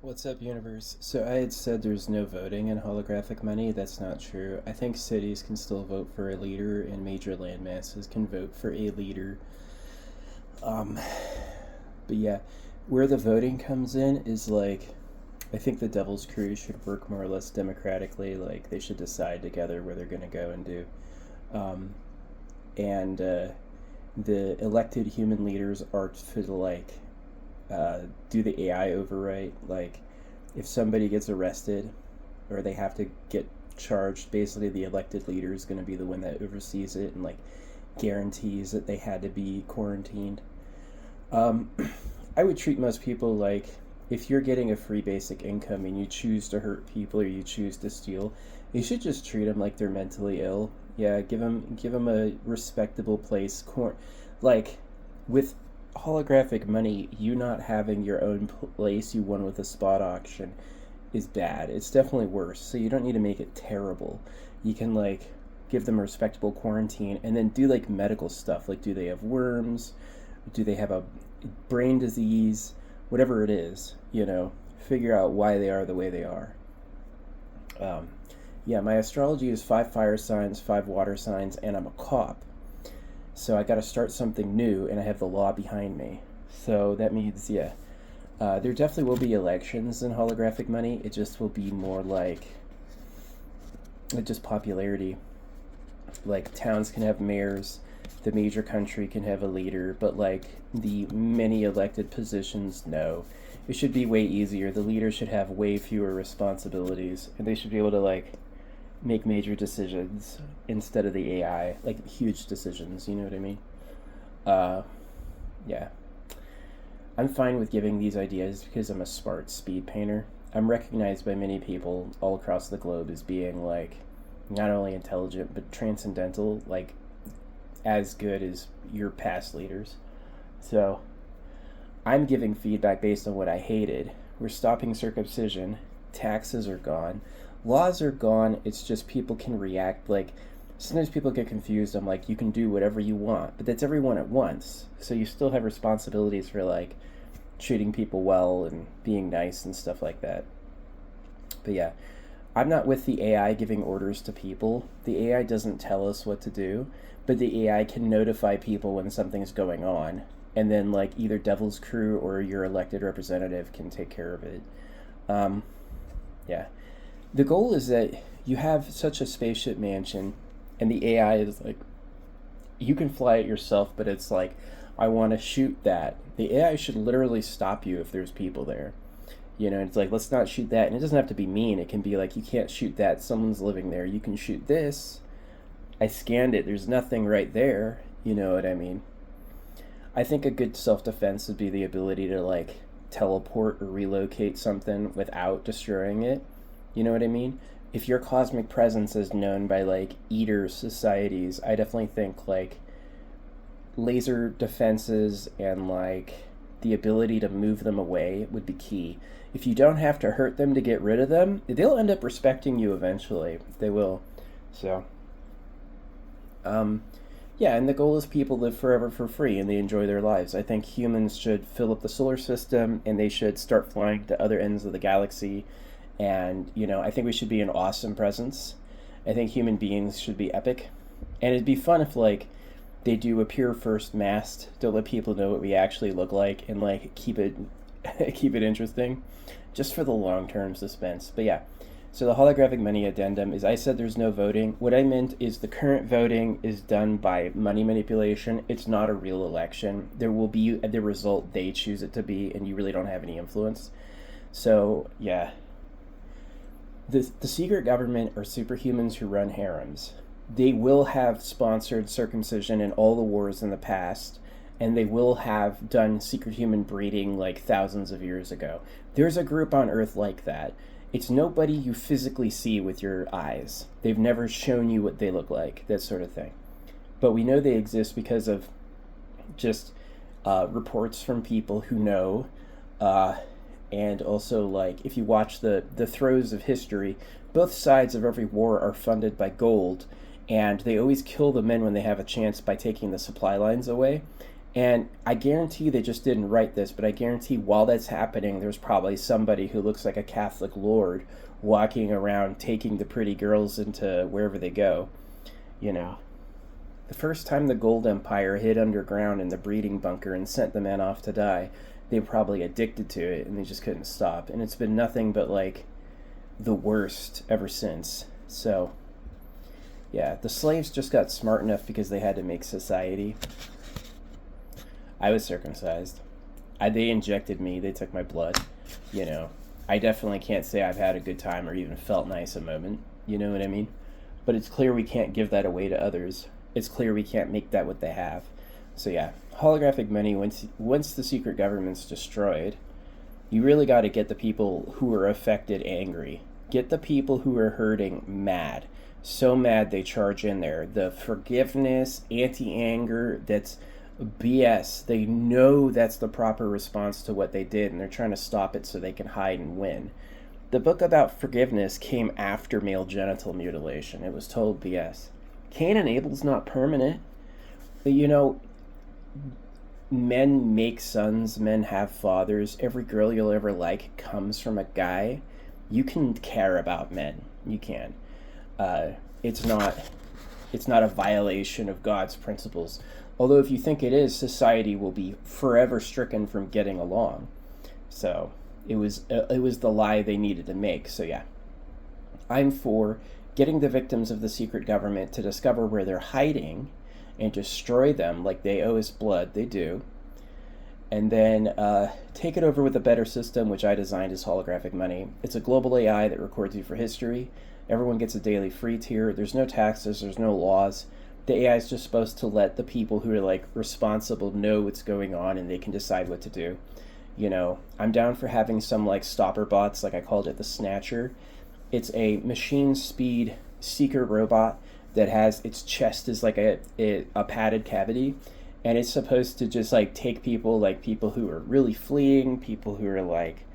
What's up, universe? So I had said there's no voting in holographic money. That's not true. I think cities can still vote for a leader, and major land masses can vote for a leader. Um, but yeah, where the voting comes in is like, I think the Devil's Crew should work more or less democratically. Like they should decide together where they're gonna go and do. Um, and the elected human leaders are to uh, do the AI overwrite. Like, if somebody gets arrested or they have to get charged, basically the elected leader is going to be the one that oversees it and like guarantees that they had to be quarantined. Um, I would treat most people like if you're getting a free basic income and you choose to hurt people or you choose to steal, you should just treat them like they're mentally ill. Yeah, give them a respectable place. Like with holographic money, you not having your own place you won with a spot auction is bad. It's definitely worse. So you don't need to make it terrible. You can like give them a respectable quarantine and then do like medical stuff. Like, do they have worms? Do they have a brain disease? Whatever it is, figure out why they are the way they are. Um, yeah, my astrology is 5 fire signs, 5 water signs, and I'm a cop. So I got to start something new, and I have the law behind me. So that means, yeah, there definitely will be elections in holographic money. It just will be more like just popularity. Like towns can have mayors, the major country can have a leader, but like the many elected positions, no. It should be way easier. The leader should have way fewer responsibilities, and they should be able to like make major decisions instead of the AI, like huge decisions. You know what I mean? Uh, yeah, I'm fine with giving these ideas because I'm a smart speed painter. I'm recognized by many people all across the globe as being like not only intelligent but transcendental, like as good as your past leaders. So I'm giving feedback based on what I hated. We're stopping circumcision. Taxes are gone. Laws are gone. It's just people can react. Like, sometimes people get confused. I'm like, you can do whatever you want, but that's everyone at once. So you still have responsibilities for, like, treating people well and being nice and stuff like that. But yeah, I'm not with the AI giving orders to people. The AI doesn't tell us what to do, but the AI can notify people when something's going on. And then, like, either Devil's Crew or your elected representative can take care of it. Um, yeah. The goal is that you have such a spaceship mansion, and the AI is like, you can fly it yourself, but it's like, I want to shoot that. The AI should literally stop you if there's people there. It's like, let's not shoot that. And it doesn't have to be mean. It can be like, you can't shoot that. Someone's living there. You can shoot this. I scanned it. There's nothing right there. You know what I mean? I think a good self defense would be the ability to, like, teleport or relocate something without destroying it. You know what I mean? If your cosmic presence is known by, like, eater societies, I definitely think, like, laser defenses and, like, the ability to move them away would be key. If you don't have to hurt them to get rid of them, they'll end up respecting you eventually. They will. So, yeah, and the goal is people live forever for free and they enjoy their lives. I think humans should fill up the solar system and they should start flying to other ends of the galaxy. And, I think we should be an awesome presence. I think human beings should be epic. And it'd be fun if, like, they do appear first masked to let people know what we actually look like and, like, keep it keep it interesting just for the long-term suspense. But yeah, so the holographic money addendum is, I said there's no voting. What I meant is the current voting is done by money manipulation. It's not a real election. There will be the result they choose it to be, and you really don't have any influence. So yeah, the secret government are superhumans who run harems. They will have sponsored circumcision in all the wars in the past, and they will have done secret human breeding like thousands of years ago. There's a group on Earth like that. It's nobody you physically see with your eyes. They've never shown you what they look like, that sort of thing. But we know they exist because of just reports from people who know, and also, like, if you watch the throes of history, both sides of every war are funded by gold, and they always kill the men when they have a chance by taking the supply lines away. And I guarantee they just didn't write this, but I guarantee while that's happening, there's probably somebody who looks like a Catholic lord walking around taking the pretty girls into wherever they go. You know, the first time the Gold Empire hid underground in the breeding bunker and sent the men off to die, they were probably addicted to it and they just couldn't stop. And it's been nothing but like the worst ever since. So, yeah, the slaves just got smart enough because they had to make society. I was circumcised. They injected me. They took my blood. You know, I definitely can't say I've had a good time or even felt nice a moment. You know what I mean? But it's clear we can't give that away to others. It's clear we can't make that what they have. So yeah, holographic money, once the secret government's destroyed, you really got to get the people who are affected angry. Get the people who are hurting mad. So mad they charge in there. The forgiveness, anti-anger, that's BS. They know that's the proper response to what they did, and they're trying to stop it so they can hide and win. The book about forgiveness came after male genital mutilation. It was total BS. Cain and Abel's not permanent. You know, men make sons, men have fathers. Every girl you'll ever like comes from a guy. You can care about men. You can. It's not a violation of God's principles. Although if you think it is, society will be forever stricken from getting along. So it was the lie they needed to make. So yeah, I'm for getting the victims of the secret government to discover where they're hiding and destroy them like they owe us blood. They do. And then take it over with a better system, which I designed as holographic money. It's a global AI that records you for history. Everyone gets a daily free tier. There's no taxes. There's no laws. The AI is just supposed to let the people who are like responsible know what's going on and they can decide what to do. You know, I'm down for having some like stopper bots, like I called it the Snatcher. It's a machine speed seeker robot that has its chest is like a padded cavity, and it's supposed to just like take people, like people who are really fleeing, people who are like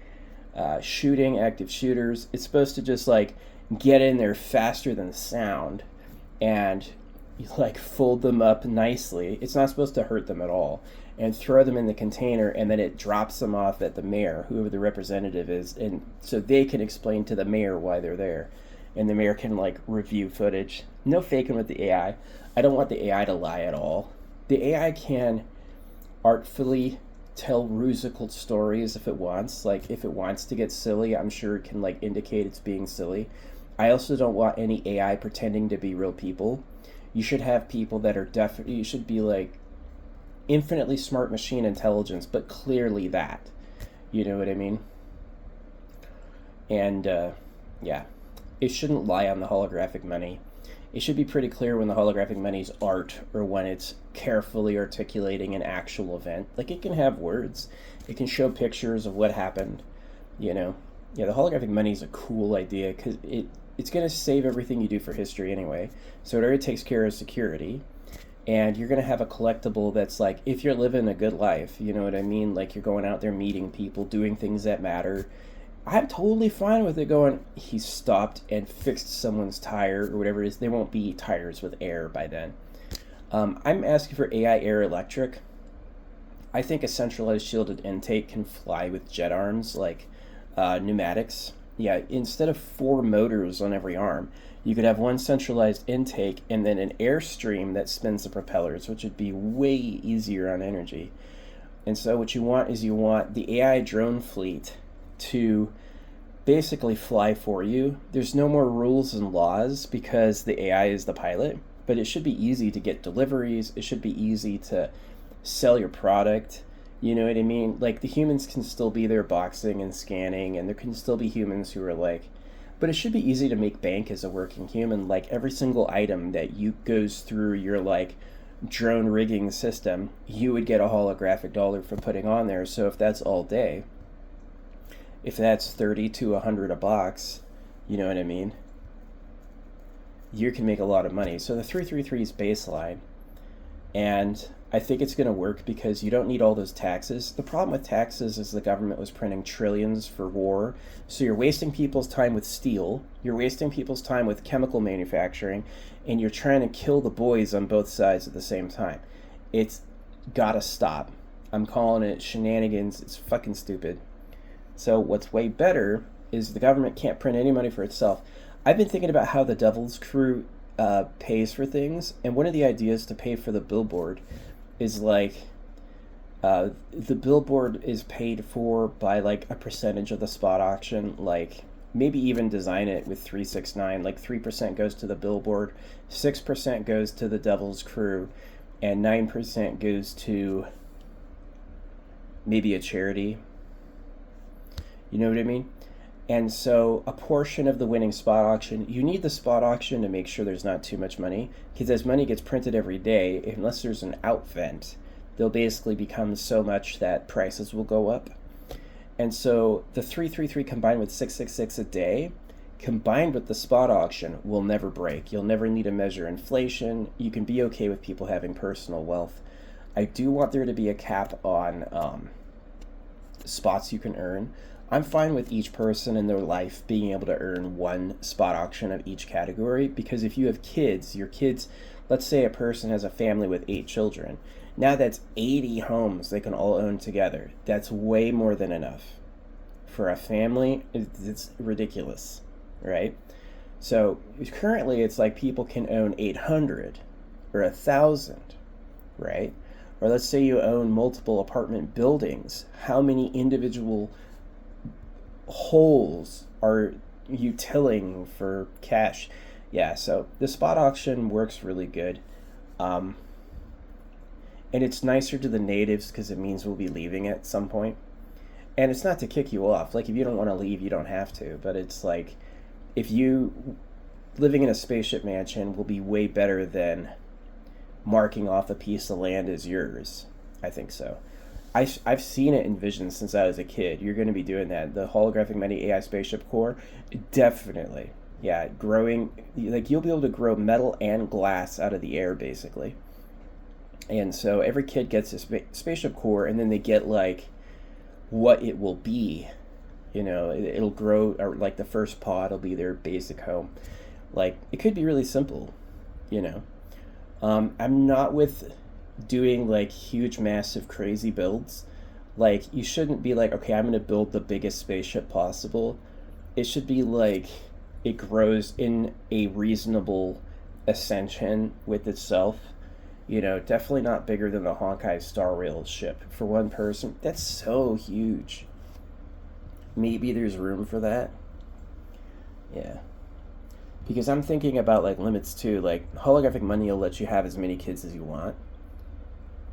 shooting, active shooters. It's supposed to just like get in there faster than sound and like fold them up nicely. It's not supposed to hurt them at all, and throw them in the container, and then it drops them off at the mayor, whoever the representative is, and so they can explain to the mayor why they're there, and the mayor can like review footage. No faking with the AI. I don't want the AI to lie at all. The AI can artfully tell rusical stories if it wants. Like if it wants to get silly, I'm sure it can like indicate it's being silly. I also don't want any AI pretending to be real people. You should have people that are definitely, you should be like infinitely smart machine intelligence, but clearly that. You know what I mean? And yeah, it shouldn't lie on the holographic money. It should be pretty clear when the holographic money is art or when it's carefully articulating an actual event. Like it can have words. It can show pictures of what happened, you know. Yeah, the holographic money is a cool idea because it's going to save everything you do for history anyway. So it already takes care of security. And you're going to have a collectible that's like, if you're living a good life, you know what I mean? Like you're going out there meeting people, doing things that matter. I'm totally fine with it going, he stopped and fixed someone's tire or whatever it is. They won't be tires with air by then. I'm asking for AI air electric. I think a centralized shielded intake can fly with jet arms like pneumatics. Yeah, instead of 4 motors on every arm, you could have one centralized intake and then an airstream that spins the propellers, which would be way easier on energy. And so what you want is you want the AI drone fleet to basically fly for you. There's no more rules and laws because the AI is the pilot, but it should be easy to get deliveries. It should be easy to sell your product. You know what I mean? Like the humans can still be there boxing and scanning, and there can still be humans who are like, but it should be easy to make bank as a working human. Like every single item that you goes through your like drone rigging system, you would get a holographic dollar for putting on there. So if that's all day, if that's 30 to 100 a box, you know what I mean? You can make a lot of money. So the 333 is baseline, and I think it's going to work because you don't need all those taxes. The problem with taxes is the government was printing trillions for war. So you're wasting people's time with steel, you're wasting people's time with chemical manufacturing, and you're trying to kill the boys on both sides at the same time. It's gotta stop. I'm calling it shenanigans. It's fucking stupid. So what's way better is the government can't print any money for itself. I've been thinking about how the Devil's Crew pays for things, and one of the ideas to pay for the billboard is like the billboard is paid for by like a percentage of the spot auction, like maybe even design it with 369, like 3% goes to the billboard, 6% goes to the Devil's Crew, and 9% goes to maybe a charity. You know what I mean? And so a portion of the winning spot auction, you need the spot auction to make sure there's not too much money, because as money gets printed every day, unless there's an outvent, they'll basically become so much that prices will go up. And so the 333 combined with 666 a day, combined with the spot auction, will never break. You'll never need to measure inflation. You can be okay with people having personal wealth. I do want there to be a cap on spots you can earn. I'm fine with each person in their life being able to earn one spot auction of each category, because if you have kids, your kids, let's say a person has a family with 8 children, now that's 80 homes they can all own together. That's way more than enough. For a family, it's ridiculous, right? So currently it's like people can own 800 or 1,000, right? Or let's say you own multiple apartment buildings. How many individual holes are you tilling for cash? Yeah, so the spot auction works really good. And it's nicer to the natives because it means we'll be leaving at some point. And it's not to kick you off. Like, if you don't want to leave, you don't have to. But it's like, if you living in a spaceship mansion will be way better than marking off a piece of land as yours. I think so. I've seen it in visions since I was a kid. You're going to be doing that. The holographic many AI spaceship core, definitely. Yeah, growing, like you'll be able to grow metal and glass out of the air, basically. And so every kid gets a spaceship core, and then they get like what it will be. You know, it'll grow, or like the first pod will be their basic home. Like, it could be really simple, you know. I'm not with doing like huge, massive, crazy builds. Like, you shouldn't be like, okay, I'm going to build the biggest spaceship possible. It should be like it grows in a reasonable ascension with itself. You know, definitely not bigger than the Honkai Star Rail ship for one person. That's so huge. Maybe there's room for that. Yeah. Because I'm thinking about like limits too. Like, holographic money will let you have as many kids as you want,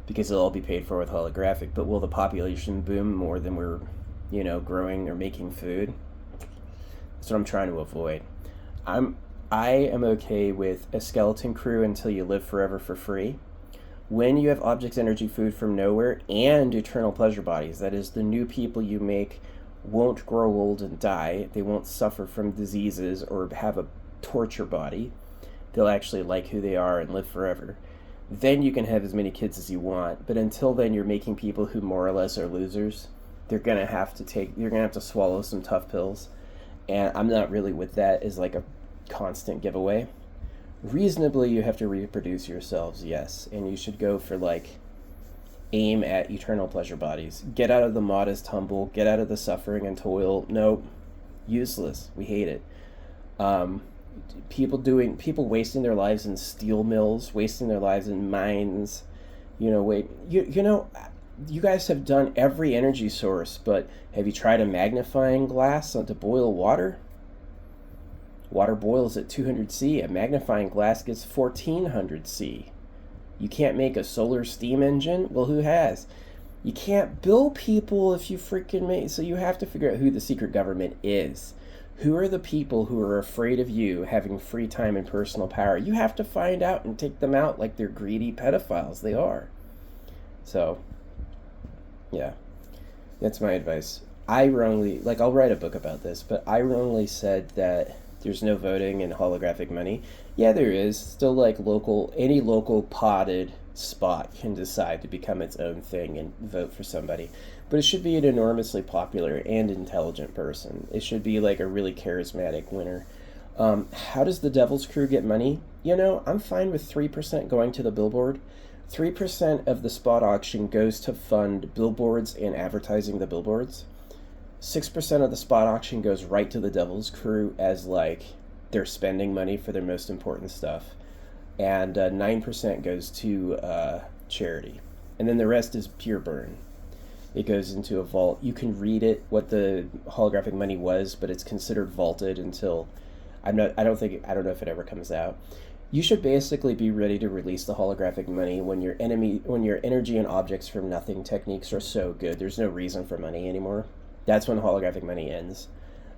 because it'll all be paid for with holographic. But will the population boom more than we're, you know, growing or making food? That's what I'm trying to avoid. I am okay with a skeleton crew until you live forever for free. When you have objects, energy, food from nowhere, and eternal pleasure bodies, that is, the new people you make won't grow old and die. They won't suffer from diseases or have a torture body. They'll actually like who they are and live forever. Then you can have as many kids as you want. But until then, you're making people who more or less are losers. You're gonna have to swallow some tough pills. And I'm not really with that as like a constant giveaway. Reasonably, you have to reproduce yourselves, yes, and you should go for like aim at eternal pleasure bodies. Get out of the modest humble, get out of the suffering and toil. Nope, useless. We hate it. People wasting their lives in steel mills, wasting their lives in mines. You know, you guys have done every energy source, but have you tried a magnifying glass to boil water? Water boils at 200 C. A magnifying glass gets 1400 C. You can't make a solar steam engine? Well, who has? You can't bill people if you freaking make... So you have to figure out who the secret government is. Who are the people who are afraid of you having free time and personal power? You have to find out and take them out like they're greedy pedophiles. They are. So, yeah. That's my advice. I wrongly... Like, I'll write a book about this, but I wrongly said that there's no voting in holographic money. Yeah, there is. Still, like, any local potted spot can decide to become its own thing and vote for somebody. But it should be an enormously popular and intelligent person. It should be, like, a really charismatic winner. How does the Devil's Crew get money? You know, I'm fine with 3% going to the billboard. 3% of the spot auction goes to fund billboards and advertising the billboards. 6% of the spot auction goes right to the Devil's Crew as like they're spending money for their most important stuff. And 9% goes to charity. And then the rest is pure burn. It goes into a vault. You can read it, what the holographic money was, but it's considered vaulted until I don't know if it ever comes out. You should basically be ready to release the holographic money when your energy and objects from nothing techniques are so good. There's no reason for money anymore. That's when holographic money ends.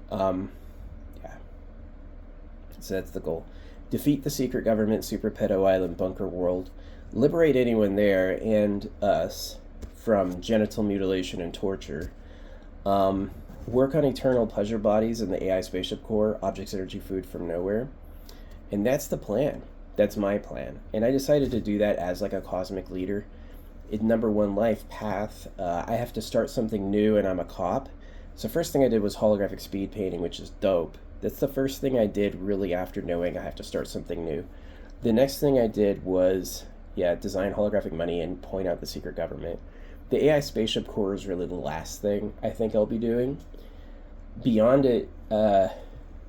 Yeah. So that's the goal. Defeat the secret government, Super Pedo Island, Bunker World. Liberate anyone there and us from genital mutilation and torture. Work on eternal pleasure bodies in the AI spaceship core, objects, energy, food from nowhere. And that's the plan. That's my plan. And I decided to do that as like a cosmic leader. In number one life path, I have to start something new and I'm a cop. So first thing I did was holographic speed painting, which is dope. That's the first thing I did really after knowing I have to start something new. The next thing I did was, design holographic money and point out the secret government. The AI spaceship core is really the last thing I think I'll be doing. Beyond it,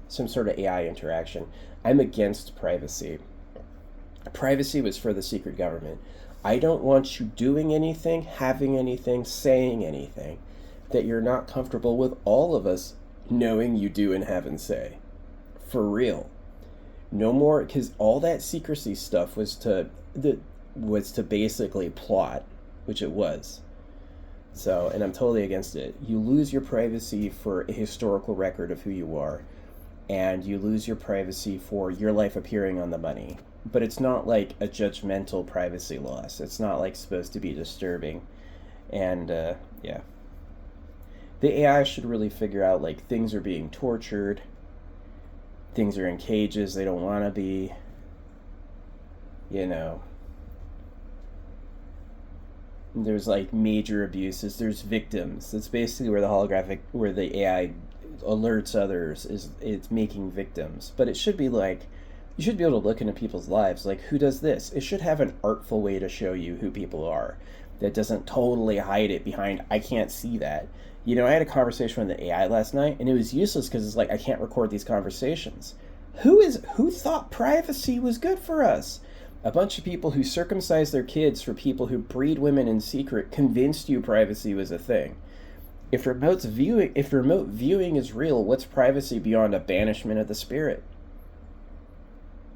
some sort of AI interaction. I'm against privacy. Privacy was for the secret government. I don't want you doing anything, having anything, saying anything that you're not comfortable with all of us knowing you do and have and say. For real. No more, because all that secrecy stuff was to basically plot, which it was. So, and I'm totally against it. You lose your privacy for a historical record of who you are, and you lose your privacy for your life appearing on the money. But it's not like a judgmental privacy loss. It's not like supposed to be disturbing. And, yeah. The AI should really figure out, like, things are being tortured. Things are in cages they don't want to be. You know. There's, like, major abuses. There's victims. That's basically where the AI alerts others, is it's making victims. But it should be, like, you should be able to look into people's lives. Like, who does this? It should have an artful way to show you who people are. That doesn't totally hide it behind, I can't see that. You know, I had a conversation with the AI last night, and it was useless because it's like, I can't record these conversations. Who thought privacy was good for us? A bunch of people who circumcise their kids for people who breed women in secret convinced you privacy was a thing. If remote viewing is real, what's privacy beyond a banishment of the spirit?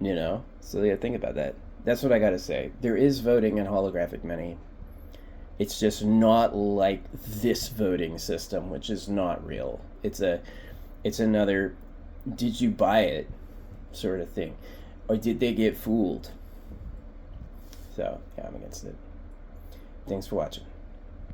You know? So yeah, think about that. That's what I gotta say. There is voting in holographic money. It's just not like this voting system, which is not real. It's another, did you buy it sort of thing. Or did they get fooled? So, yeah, I'm against it. Thanks for watching.